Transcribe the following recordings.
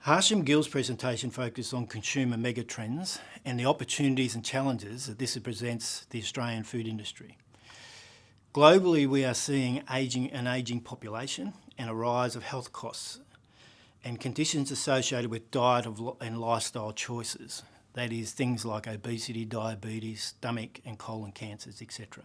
Harsharn Gill's presentation focused on consumer megatrends and the opportunities and challenges that this presents the Australian food industry. Globally, we are seeing an ageing population and a rise of health costs and conditions associated with diet and lifestyle choices. That is, things like obesity, diabetes, stomach and colon cancers, etc.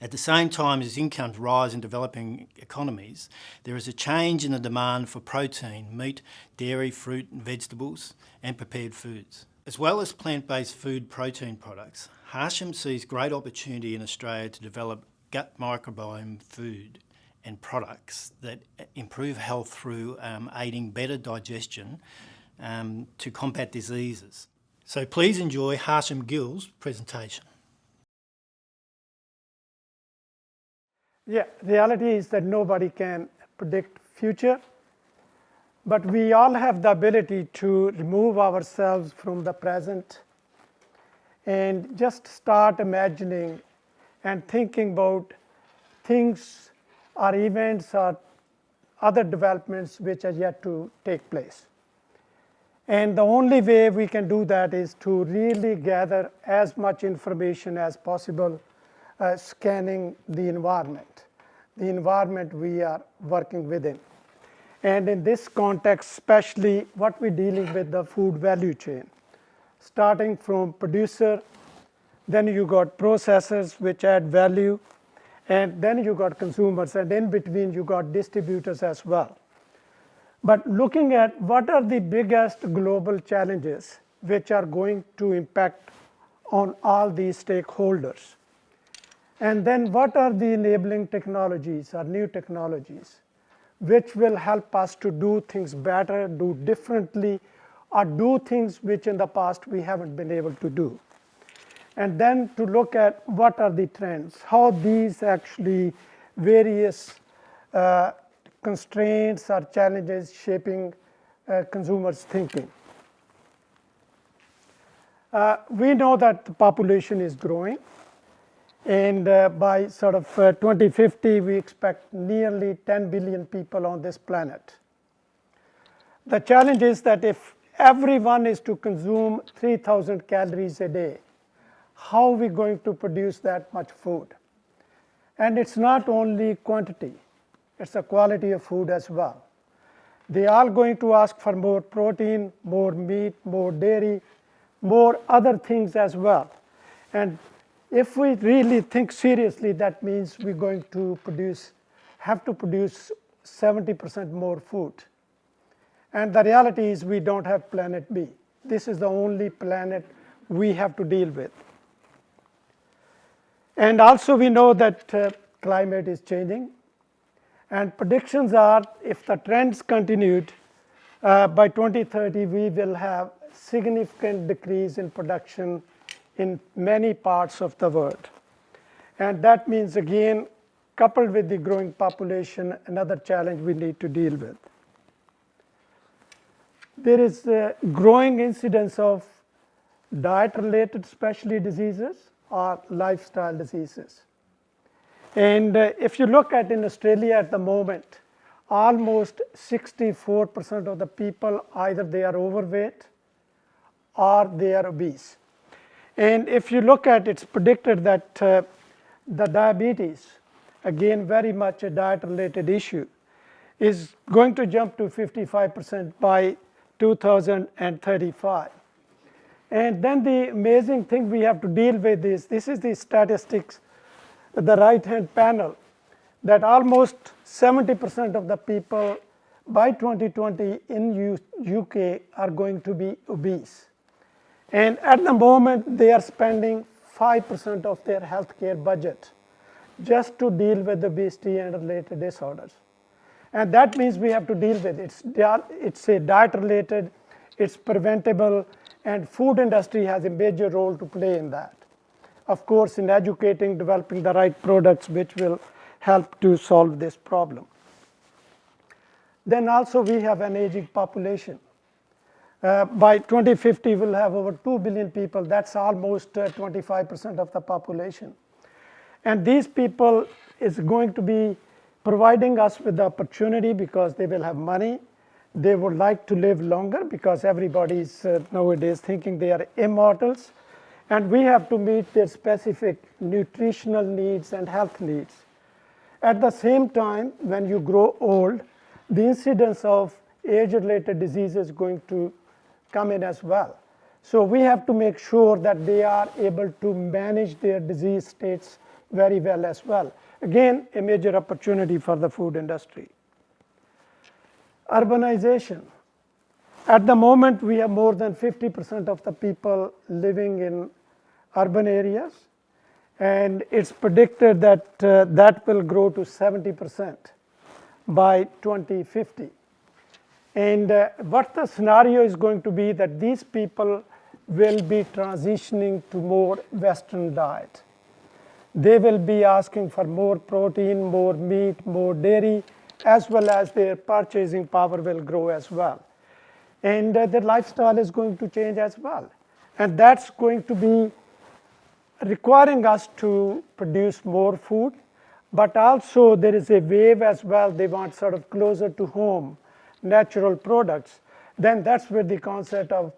At the same time as incomes rise in developing economies, there is a change in the demand for protein, meat, dairy, fruit and vegetables and prepared foods. As well as plant-based food protein products, Harsharn sees great opportunity in Australia to develop gut microbiome food and products that improve health through aiding better digestion to combat diseases. So please enjoy Harsharn Gill's presentation. Yeah, reality is that nobody can predict future, but we all have the ability to remove ourselves from the present and just start imagining and thinking about things or events or other developments which are yet to take place. And the only way we can do that is to really gather as much information as possible, scanning the environment we are working within. And in this context, especially what we're dealing with the food value chain, starting from producer, then you got processors which add value, and then you got consumers, and in between you got distributors as well. But looking at what are the biggest global challenges which are going to impact on all these stakeholders. And then what are the enabling technologies or new technologies which will help us to do things better, do differently, or do things which in the past we haven't been able to do. And then to look at what are the trends, how these actually various constraints or challenges shaping consumers' thinking. We know that the population is growing, and by sort of 2050, we expect nearly 10 billion people on this planet. The challenge is that if everyone is to consume 3,000 calories a day, how are we going to produce that much food? And it's not only quantity, it's the quality of food as well. They are going to ask for more protein, more meat, more dairy, more other things as well. And if we really think seriously, that means we're going to have to produce 70% more food. And the reality is we don't have planet B. This is the only planet we have to deal with. And also we know that climate is changing. And predictions are, if the trends continued, by 2030 we will have significant decrease in production in many parts of the world. And that means, again, coupled with the growing population, another challenge we need to deal with. There is a growing incidence of diet-related, especially diseases, or lifestyle diseases. And if you look at in Australia at the moment, almost 64% of the people, either they are overweight or they are obese. And if you look at, it's predicted that the diabetes, again very much a diet-related issue, is going to jump to 55% by 2035. And then the amazing thing we have to deal with is, this is the statistics, the right-hand panel, that almost 70% of the people by 2020 in UK are going to be obese. And at the moment, they are spending 5% of their healthcare budget just to deal with obesity and related disorders. And that means we have to deal with it. It's a diet-related, it's preventable, and food industry has a major role to play in that. Of course, in educating, developing the right products which will help to solve this problem. Then also we have an aging population. By 2050, we'll have over 2 billion people. That's almost 25% of the population. And these people is going to be providing us with the opportunity because they will have money, They would like to live longer because everybody's nowadays thinking they are immortals. And we have to meet their specific nutritional needs and health needs. At the same time, when you grow old, the incidence of age-related diseases is going to come in as well. So we have to make sure that they are able to manage their disease states very well as well. Again, a major opportunity for the food industry. Urbanization. At the moment, we have more than 50% of the people living in urban areas, and it's predicted that that will grow to 70% by 2050. And what the scenario is going to be that these people will be transitioning to more Western diet. They will be asking for more protein, more meat, more dairy, as well as their purchasing power will grow as well. And their lifestyle is going to change as well. And that's going to be requiring us to produce more food, but also there is a wave as well. They want sort of closer to home, natural products. Then that's where the concept of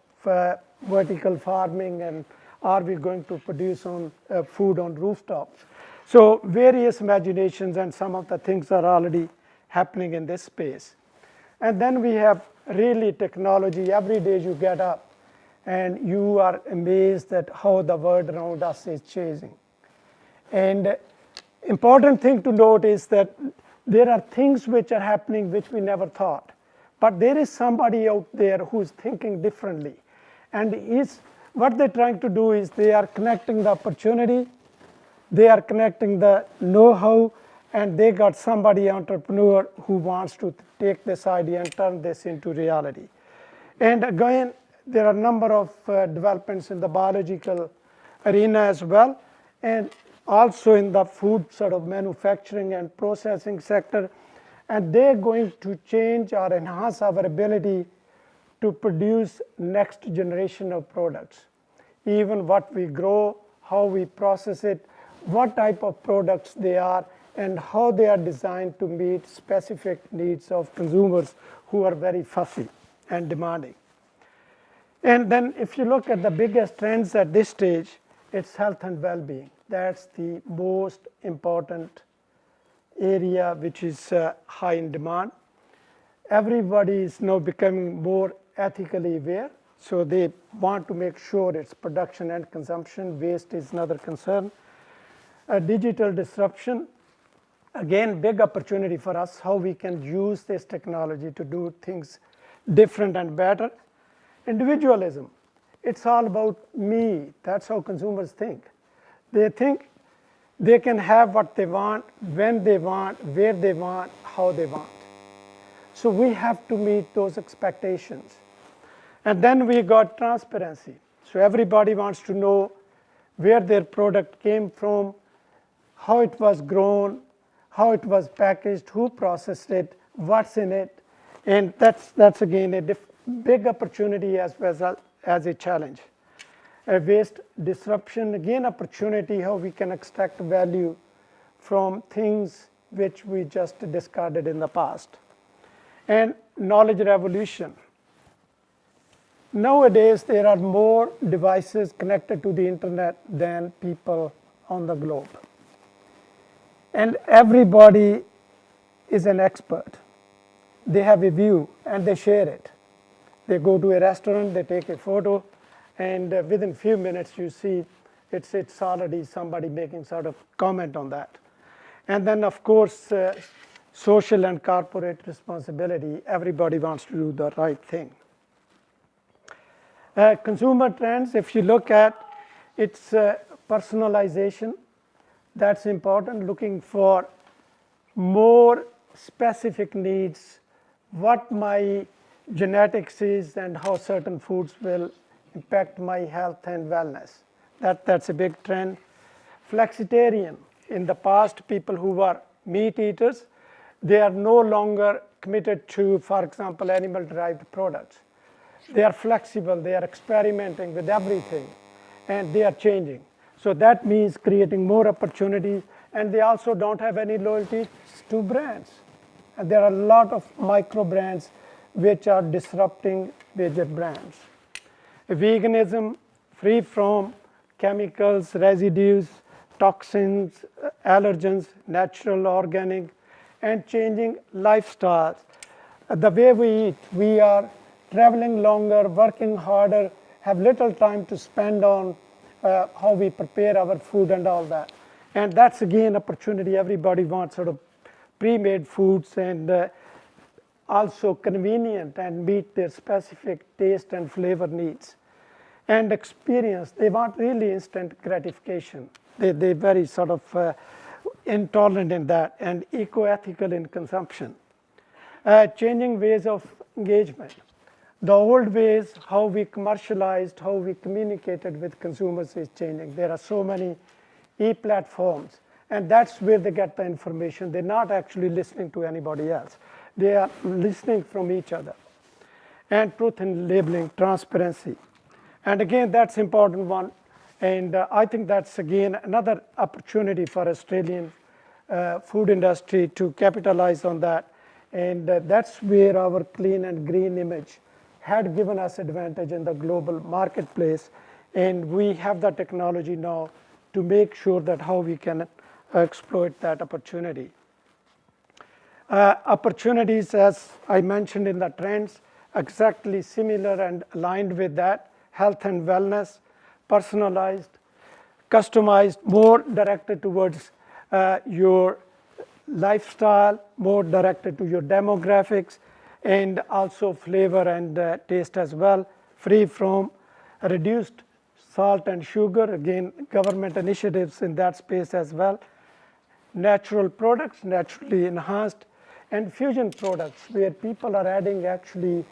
vertical farming and are we going to produce on food on rooftops. So various imaginations and some of the things are already happening in this space. And then we have really technology. Every day you get up and you are amazed at how the world around us is changing. And important thing to note is that there are things which are happening which we never thought. But there is somebody out there who's thinking differently. And what they're trying to do is they are connecting the opportunity, they are connecting the know-how, and they got somebody entrepreneur who wants to take this idea and turn this into reality. And again, there are a number of developments in the biological arena as well, and also in the food sort of manufacturing and processing sector. And they're going to change or enhance our ability to produce next generation of products. Even what we grow, how we process it, what type of products they are, and how they are designed to meet specific needs of consumers who are very fussy and demanding. And then if you look at the biggest trends at this stage, it's health and well-being. That's the most important area which is high in demand. Everybody is now becoming more ethically aware, so they want to make sure it's production and consumption. Waste is another concern. Digital disruption, again, big opportunity for us, how we can use this technology to do things different and better. Individualism, it's all about me. That's how consumers think. They think they can have what they want, when they want, where they want, how they want. So we have to meet those expectations. And then we got transparency. So everybody wants to know where their product came from, how it was grown, how it was packaged, who processed it, what's in it. And that's again a big opportunity as well as a challenge. Waste disruption, again opportunity how we can extract value from things which we just discarded in the past. And knowledge revolution. Nowadays there are more devices connected to the internet than people on the globe. And everybody is an expert. They have a view and they share it. They go to a restaurant, they take a photo, and within a few minutes you see it's already somebody making sort of comment on that. And then of course, social and corporate responsibility. Everybody wants to do the right thing. Consumer trends, if you look at, it's personalization. That's important, looking for more specific needs, what my genetics is and how certain foods will impact my health and wellness. That's a big trend. Flexitarian. In the past, people who were meat eaters, they are no longer committed to, for example, animal-derived products. They are flexible, they are experimenting with everything, and they are changing. So that means creating more opportunity, and they also don't have any loyalty to brands. And there are a lot of micro brands which are disrupting major brands. Veganism, free from chemicals, residues, toxins, allergens, natural, organic, and changing lifestyles. The way we eat, we are traveling longer, working harder, have little time to spend on how we prepare our food and all that. And that's again opportunity. Everybody wants sort of pre-made foods and also convenient and meet their specific taste and flavor needs. And experience, they want really instant gratification. They're very sort of intolerant in that and eco-ethical in consumption. Changing ways of engagement. The old ways, how we commercialized, how we communicated with consumers is changing. There are so many e-platforms, and that's where they get the information. They're not actually listening to anybody else. They are listening from each other. And truth in labeling, transparency. And again, that's an important one. And I think that's, again, another opportunity for Australian food industry to capitalize on that. And that's where our clean and green image had given us advantage in the global marketplace. And we have the technology now to make sure that how we can exploit that opportunity. Opportunities, as I mentioned in the trends, exactly similar and aligned with that. Health and wellness, personalized, customized, more directed towards your lifestyle, more directed to your demographics, and also flavor and taste as well, free from reduced salt and sugar, again, government initiatives in that space as well. Natural products, naturally enhanced, and fusion products, where people are adding actually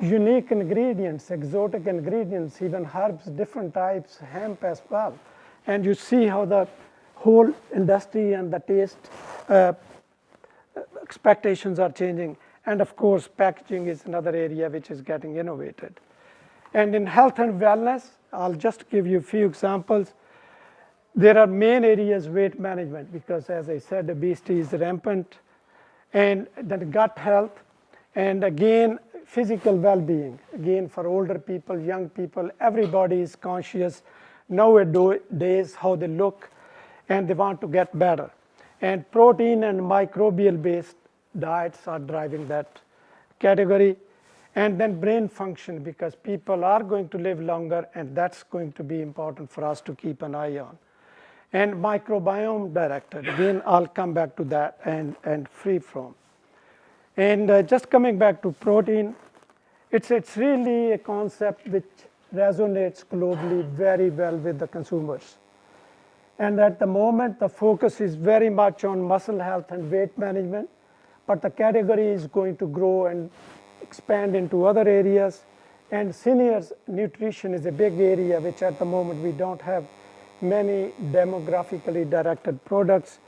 unique ingredients, exotic ingredients, even herbs, different types, hemp as well. And you see how the whole industry and the taste expectations are changing. And of course, packaging is another area which is getting innovated. And in health and wellness, I'll just give you a few examples. There are main areas, weight management, because as I said, obesity is rampant, and then gut health, and again, physical well-being. Again, for older people, young people, everybody is conscious nowadays how they look, and they want to get better. And protein and microbial-based diets are driving that category. And then brain function, because people are going to live longer, and that's going to be important for us to keep an eye on. And microbiome directed, again, I'll come back to that, and free from. And just coming back to protein, it's really a concept which resonates globally very well with the consumers. And at the moment, the focus is very much on muscle health and weight management, but the category is going to grow and expand into other areas. And seniors nutrition is a big area, which at the moment we don't have many demographically directed products.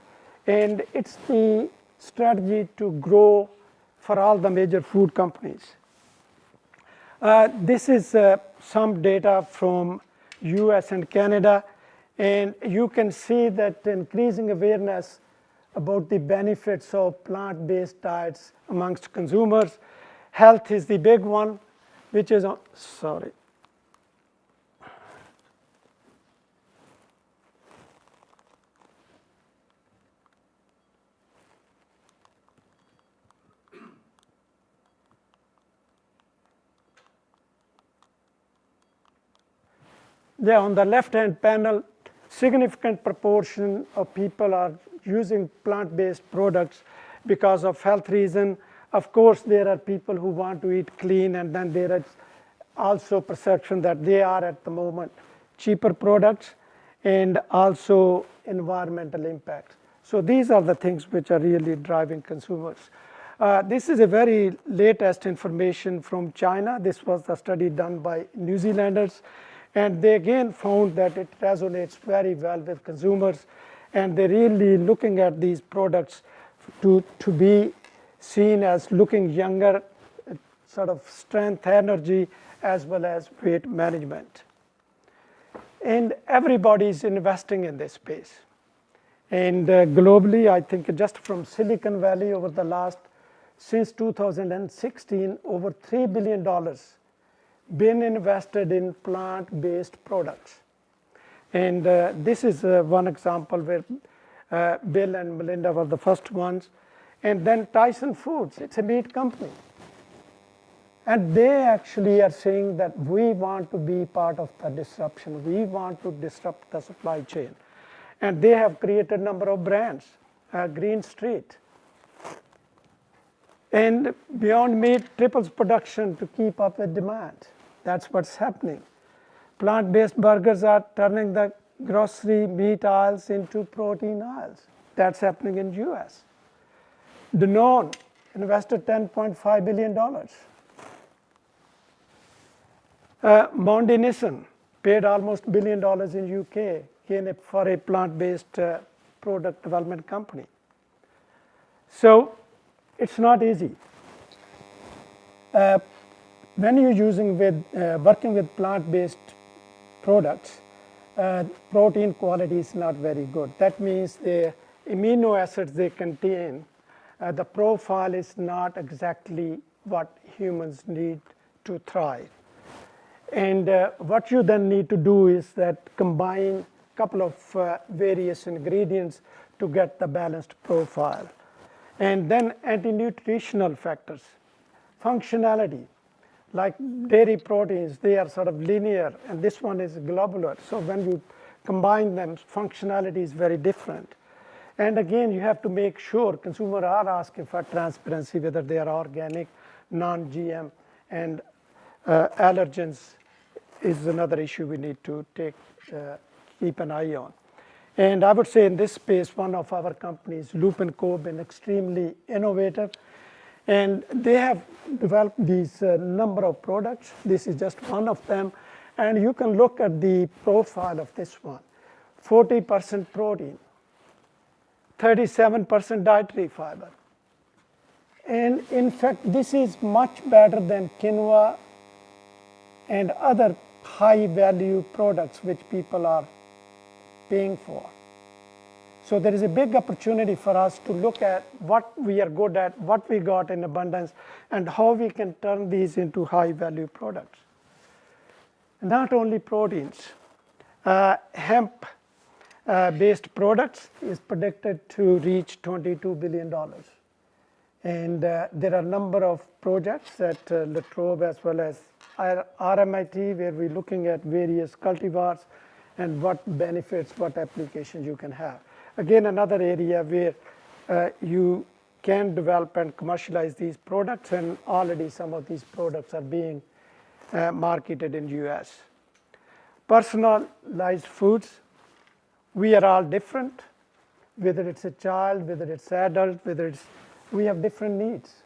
And it's the strategy to grow for all the major food companies. This is some data from US and Canada. And you can see that increasing awareness about the benefits of plant-based diets amongst consumers. Health is the big one, which is, sorry. Yeah, on the left-hand panel, significant proportion of people are using plant-based products because of health reason. Of course, there are people who want to eat clean, and then there is also perception that they are at the moment cheaper products and also environmental impact. So these are the things which are really driving consumers. This is a very latest information from China. This was the study done by New Zealanders. And they again found that it resonates very well with consumers, and they're really looking at these products to be seen as looking younger, sort of strength, energy, as well as weight management. And everybody is investing in this space. And globally, I think just from Silicon Valley over the last since 2016, over $3 billion been invested in plant-based products. And this is one example where Bill and Melinda were the first ones. And then Tyson Foods, it's a meat company. And they actually are saying that we want to be part of the disruption. We want to disrupt the supply chain. And they have created a number of brands, Green Street. And Beyond Meat triples production to keep up with demand. That's what's happening. Plant-based burgers are turning the grocery meat aisles into protein aisles. That's happening in the US. Danone invested $10.5 billion. Mondi Nissan paid almost $1 billion in UK for a plant-based product development company. So it's not easy. When you're working with plant-based products, protein quality is not very good. That means the amino acids they contain, the profile is not exactly what humans need to thrive. And what you then need to do is that combine a couple of various ingredients to get the balanced profile. And then anti-nutritional factors, functionality, like dairy proteins, they are sort of linear, and this one is globular. So when you combine them, functionality is very different. And again, you have to make sure consumers are asking for transparency, whether they are organic, non-GM, and allergens is another issue we need to keep an eye on. And I would say in this space, one of our companies, Loop & Co, been extremely innovative. And they have developed these number of products. This is just one of them. And you can look at the profile of this one. 40% protein, 37% dietary fiber. And in fact, this is much better than quinoa and other high-value products which people are paying for. So there is a big opportunity for us to look at what we are good at, what we got in abundance, and how we can turn these into high-value products. Not only proteins. Hemp-based products is predicted to reach $22 billion. And there are a number of projects at La Trobe as well as RMIT, where we're looking at various cultivars and what benefits, what applications you can have. Again, another area where you can develop and commercialize these products, and already some of these products are being marketed in the US. Personalized foods, we are all different, whether it's a child, whether it's adult, we have different needs.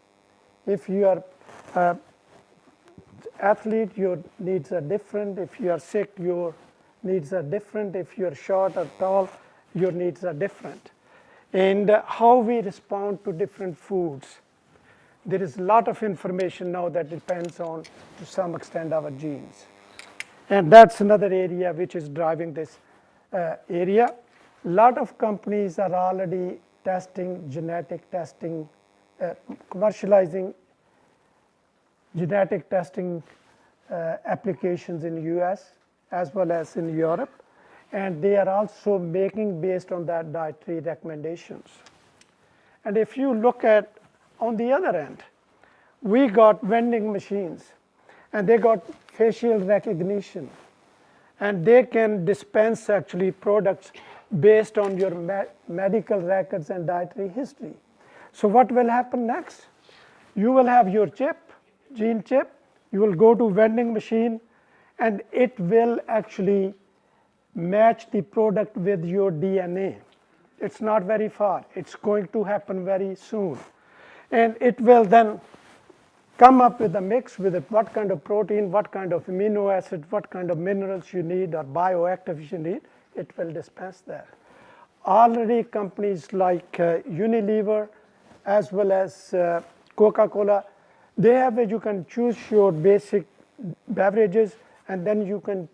If you are an athlete, your needs are different. If you are sick, your needs are different. If you are short or tall, your needs are different. And how we respond to different foods. There is a lot of information now that depends on, to some extent, our genes. And that's another area which is driving this area. A lot of companies are already testing, genetic testing, commercializing genetic testing applications in the US as well as in Europe. And they are also making based on that dietary recommendations. And if you look at on the other end, we got vending machines, and they got facial recognition, and they can dispense actually products based on your medical records and dietary history. So what will happen next? You will have your chip, gene chip, you will go to vending machine, and it will actually match the product with your DNA. It's not very far. It's going to happen very soon. And it will then come up with a mix with what kind of protein, what kind of amino acid, what kind of minerals you need or bioactives you need. It will dispense there. Already companies like Unilever as well as Coca-Cola, they have where you can choose your basic beverages, and then you can,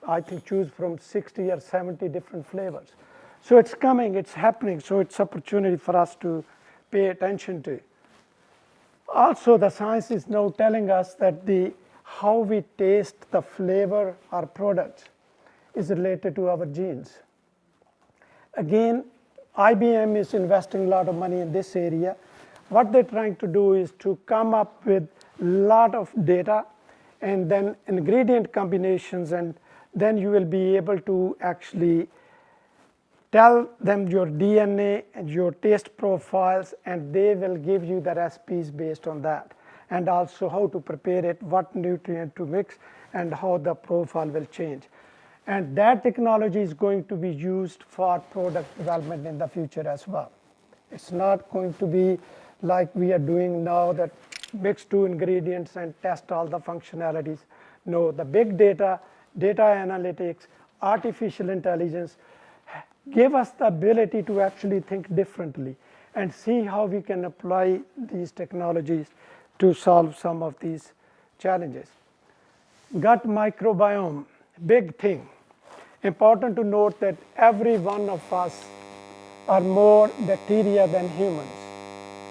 I think, choose from 60 or 70 different flavors. So it's coming, it's happening, so it's opportunity for us to pay attention to. Also, the science is now telling us that how we taste the flavor or product is related to our genes. Again, IBM is investing a lot of money in this area. What they're trying to do is to come up with a lot of data and then ingredient combinations, and then you will be able to actually tell them your DNA and your taste profiles, and they will give you the recipes based on that, and also how to prepare it, what nutrient to mix, and how the profile will change. And that technology is going to be used for product development in the future as well. It's not going to be like we are doing now, that mix 2 ingredients and test all the functionalities. No, the big data, data analytics, artificial intelligence give us the ability to actually think differently and see how we can apply these technologies to solve some of these challenges. Gut microbiome, big thing. Important to note that every one of us are more bacteria than humans.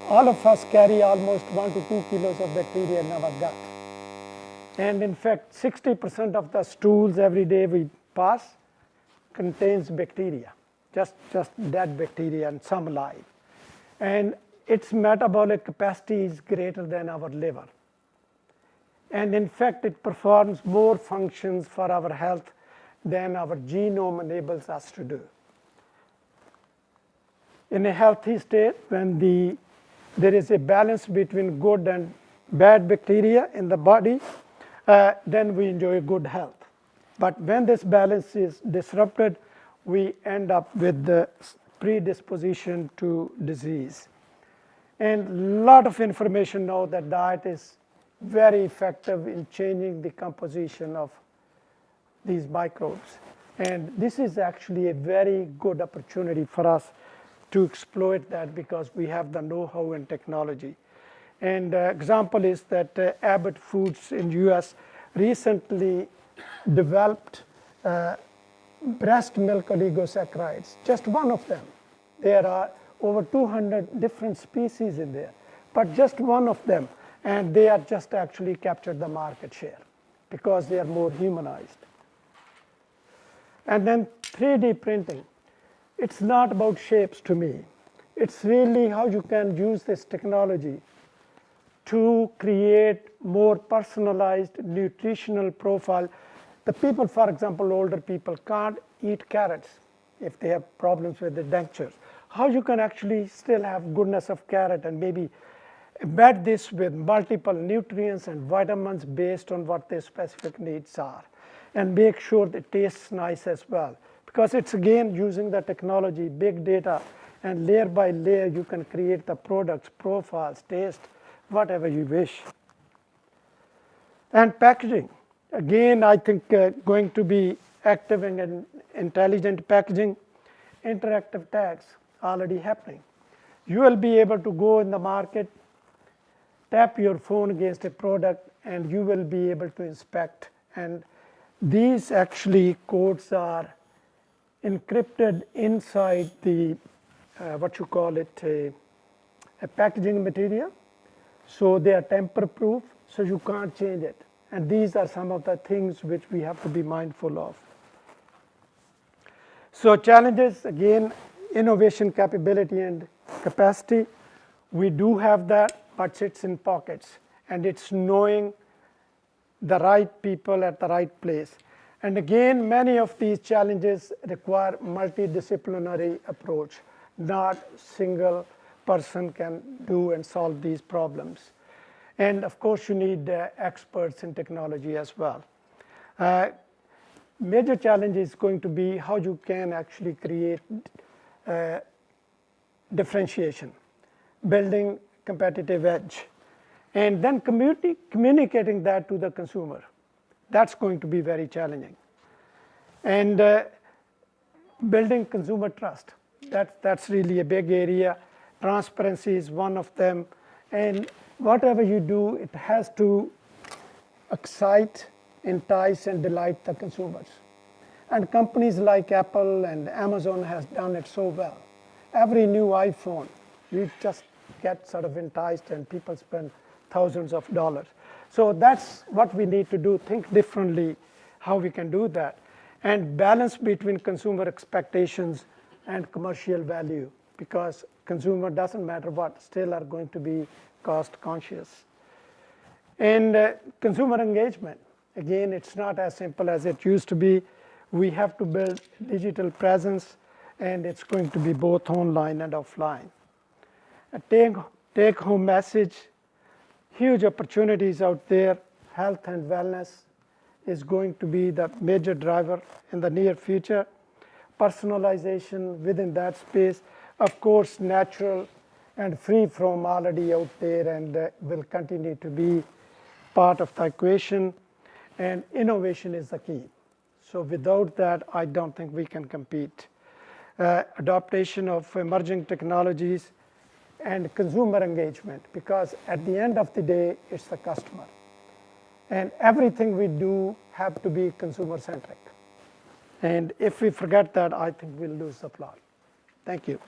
All of us carry almost 1 to 2 kilos of bacteria in our gut. And in fact, 60% of the stools every day we pass contains bacteria, just dead bacteria and some alive. And its metabolic capacity is greater than our liver. And in fact, it performs more functions for our health than our genome enables us to do. In a healthy state, when there is a balance between good and bad bacteria in the body, then we enjoy good health. But when this balance is disrupted, we end up with the predisposition to disease. And a lot of information now that diet is very effective in changing the composition of these microbes. And this is actually a very good opportunity for us to exploit that, because we have the know-how and technology. And example is that Abbott Foods in US recently developed breast milk oligosaccharides, just one of them. There are over 200 different species in there, but just one of them, and they are just actually captured the market share because they are more humanized. And then 3D printing. It's not about shapes to me. It's really how you can use this technology to create more personalized nutritional profile. The people, for example, older people can't eat carrots if they have problems with the dentures. How you can actually still have goodness of carrot and maybe embed this with multiple nutrients and vitamins based on what their specific needs are, and make sure it tastes nice as well. Because it's again using the technology, big data, and layer by layer you can create the products, profiles, taste, whatever you wish. And packaging. Again, I think going to be active in intelligent packaging, interactive tags already happening. You will be able to go in the market, tap your phone against a product, and you will be able to inspect. And these actually codes are encrypted inside the, what you call it, a packaging material. So they are tamper-proof, so you can't change it. And these are some of the things which we have to be mindful of. So challenges, again, innovation capability and capacity. We do have that, but it's in pockets. And it's knowing the right people at the right place. And again, many of these challenges require multidisciplinary approach. Not single person can do and solve these problems. And of course, you need experts in technology as well. Major challenge is going to be how you can actually create differentiation, building competitive edge, and then communicating that to the consumer. That's going to be very challenging. And building consumer trust. That's really a big area. Transparency is one of them. And whatever you do, it has to excite, entice, and delight the consumers. And companies like Apple and Amazon has done it so well. Every new iPhone, you just get sort of enticed, and people spend thousands of dollars. So that's what we need to do, think differently how we can do that, and balance between consumer expectations and commercial value, because consumer doesn't matter what, still are going to be cost conscious. And consumer engagement, again, it's not as simple as it used to be. We have to build digital presence, and it's going to be both online and offline. A take-home message, huge opportunities out there. Health and wellness is going to be the major driver in the near future. Personalization within that space, of course, natural and free from already out there, and will continue to be part of the equation. And innovation is the key. So without that, I don't think we can compete. Adaptation of emerging technologies and consumer engagement, because at the end of the day, it's the customer. And everything we do have to be consumer-centric. And if we forget that, I think we'll lose the plot. Thank you.